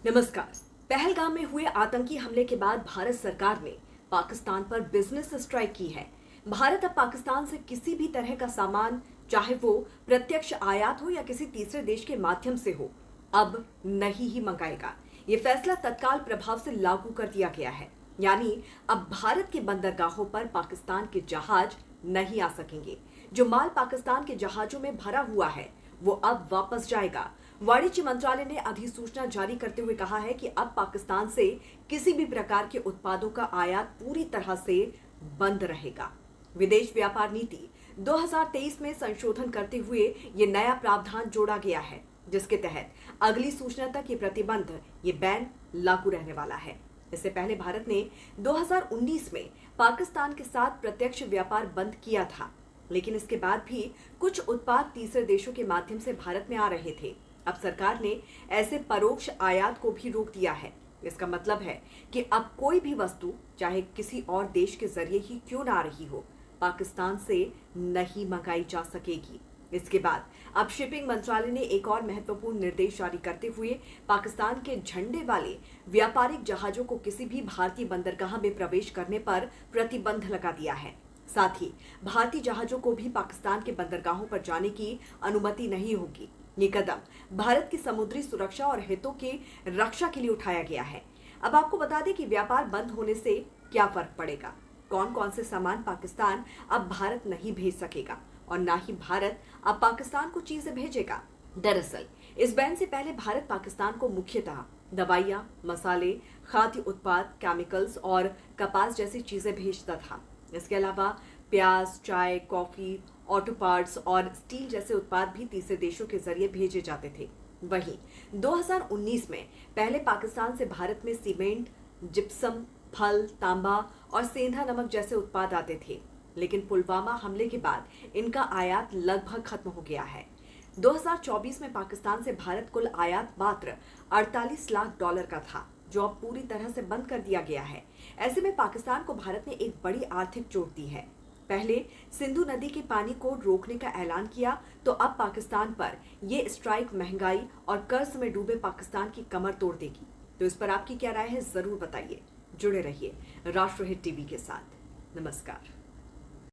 नमस्कार। पहलगाम में हुए आतंकी हमले के बाद भारत सरकार ने पाकिस्तान पर बिजनेस स्ट्राइक की है। भारत अब पाकिस्तान से किसी भी तरह का सामान, चाहे वो प्रत्यक्ष आयात हो या किसी तीसरे देश के माध्यम से हो, अब नहीं ही मंगाएगा। ये फैसला तत्काल प्रभाव से लागू कर दिया गया है। यानी अब भारत के बंदरगाहों पर पाकिस्तान के जहाज नहीं आ सकेंगे। जो माल पाकिस्तान के जहाजों में भरा हुआ है वो अब वापस जाएगा। वाणिज्य मंत्रालय ने अधिसूचना जारी करते हुए कहा है कि अब पाकिस्तान से किसी भी प्रकार के उत्पादों का आयात पूरी तरह से बंद रहेगा। विदेश व्यापार नीति 2023 में संशोधन करते हुए ये नया प्रावधान जोड़ा गया है, जिसके तहत अगली सूचना तक ये प्रतिबंध, ये बैन लागू रहने वाला है। इससे पहले भारत ने 2019 में पाकिस्तान के साथ प्रत्यक्ष व्यापार बंद किया था, लेकिन इसके बाद भी कुछ उत्पाद तीसरे देशों के माध्यम से भारत में आ रहे थे। अब सरकार ने ऐसे परोक्ष आयात को भी रोक दिया है। इसका मतलब है कि अब कोई भी वस्तु, चाहे किसी और देश के जरिए ही क्यों ना आ रही हो, पाकिस्तान से नहीं मंगाई जा सकेगी। इसके बाद अब शिपिंग मंत्रालय ने एक और महत्वपूर्ण निर्देश जारी करते हुए पाकिस्तान के झंडे वाले व्यापारिक जहाजों को किसी भी भारतीय बंदरगाह में प्रवेश करने पर प्रतिबंध लगा दिया है। साथ ही भारतीय जहाजों को भी पाकिस्तान के बंदरगाहों पर जाने की अनुमति नहीं होगी। ये कदम भारत की समुद्री सुरक्षा और हितों की रक्षा के लिए उठाया गया है। अब आपको बता दें कि व्यापार बंद होने से क्या फर्क पड़ेगा, कौन कौन से सामान पाकिस्तान अब भारत नहीं भेज सकेगा और ना ही भारत अब पाकिस्तान को चीजें भेजेगा। दरअसल इस बैन से पहले भारत पाकिस्तान को मुख्यतः दवाइयां, मसाले, खाद्य उत्पाद, केमिकल्स और कपास जैसी चीजें भेजता था। इसके अलावा प्याज, चाय, कॉफी, ऑटो पार्ट्स और स्टील जैसे उत्पाद भी तीसरे देशों के जरिए भेजे जाते थे। वहीं 2019 में पहले पाकिस्तान से भारत में सीमेंट, जिप्सम, फल, तांबा और सेंधा नमक जैसे उत्पाद आते थे, लेकिन पुलवामा हमले के बाद इनका आयात लगभग खत्म हो गया है। 2024 में पाकिस्तान से भारत कुल आयात मात्र 48 लाख डॉलर का था, जो अब पूरी तरह से बंद कर दिया गया है। ऐसे में पाकिस्तान को भारत ने एक बड़ी आर्थिक चोट दी है। पहले सिंधु नदी के पानी को रोकने का ऐलान किया, तो अब पाकिस्तान पर यह स्ट्राइक महंगाई और कर्ज में डूबे पाकिस्तान की कमर तोड़ देगी। तो इस पर आपकी क्या राय है, जरूर बताइए। जुड़े रहिए राष्ट्रहित टीवी के साथ। नमस्कार।